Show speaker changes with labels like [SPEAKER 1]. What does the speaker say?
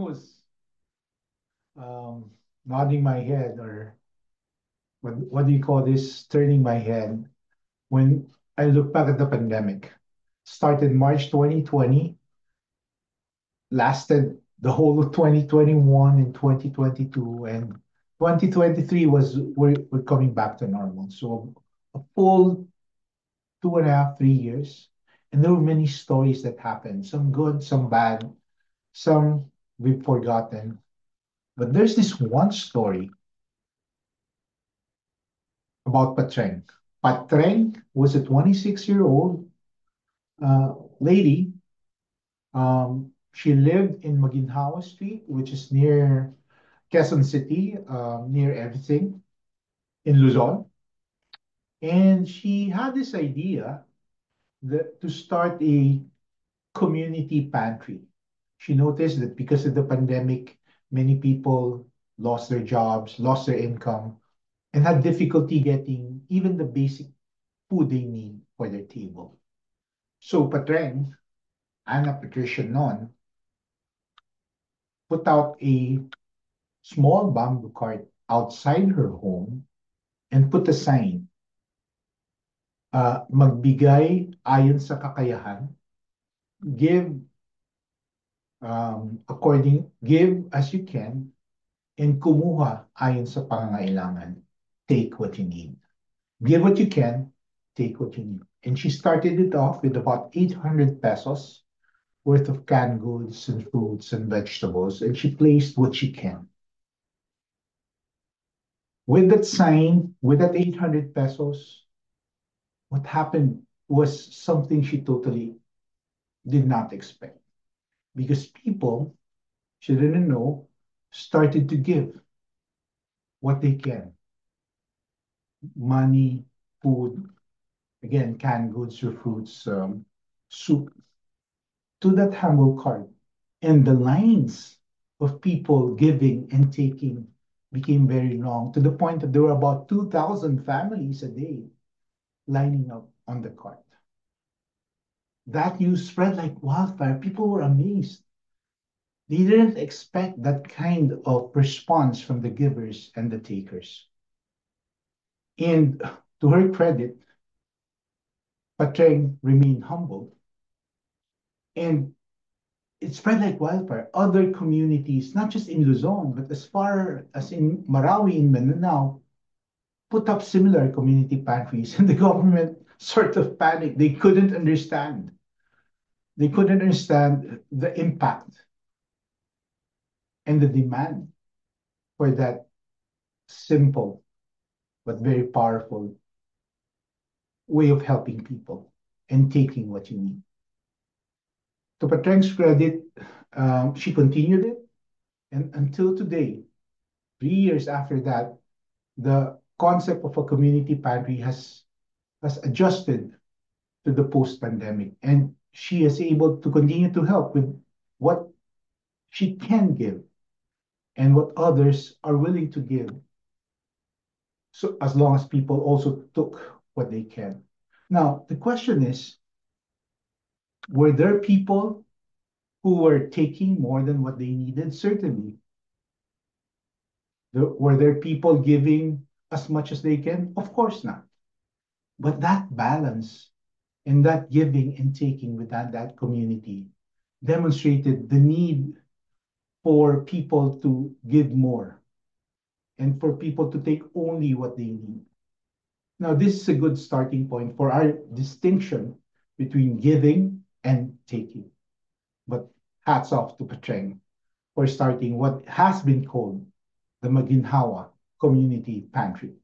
[SPEAKER 1] was um, nodding my head, or what do you call this? Turning my head when I look back at the pandemic. Started March 2020, lasted the whole of 2021 and 2022, and 2023 was we're coming back to normal. So a full 2.5, 3 years. And there were many stories that happened, some good, some bad, some we've forgotten. But there's this one story about Patreng. Patreng was a 26-year-old lady. She lived in Maginhawa Street, which is near Quezon City, near everything in Luzon. And she had this idea to start a community pantry. She noticed that because of the pandemic, many people lost their jobs, lost their income, and had difficulty getting even the basic food they need for their table. So Patreng, Anna Patricia Non, put out a small bamboo cart outside her home and put a sign, magbigay ayon sa kakayahan, give give as you can, and kumuha ayon sa pangangailangan. Take what you need. Give what you can, take what you need. And she started it off with about 800 pesos worth of canned goods and fruits and vegetables, and she placed what she can. With that sign, with that 800 pesos, what happened was something she totally did not expect. Because people, she didn't know, started to give what they can: money, food, again, canned goods or fruits, soup, to that humble cart. And the lines of people giving and taking became very long, to the point that there were about 2,000 families a day lining up on the cart. That news spread like wildfire. People were amazed. They didn't expect that kind of response from the givers and the takers. And to her credit, Patreng remained humble, and it spread like wildfire. Other communities, not just in Luzon, but as far as in Marawi, in Mindanao, put up similar community pantries, and the government sort of panicked. They couldn't understand. They couldn't understand the impact and the demand for that simple but very powerful way of helping people and taking what you need. To Patreng's credit, she continued it, and until today, 3 years after that, the concept of a community pantry has adjusted to the post-pandemic, and she is able to continue to help with what she can give and what others are willing to give. So as long as people also took what they can. Now, the question is, were there people who were taking more than what they needed? Certainly. Were there people giving as much as they can? Of course not. But that balance and that giving and taking within that community demonstrated the need for people to give more and for people to take only what they need. Now, this is a good starting point for our distinction between giving and taking. But hats off to Patreng for starting what has been called the Maginhawa Community Pantry.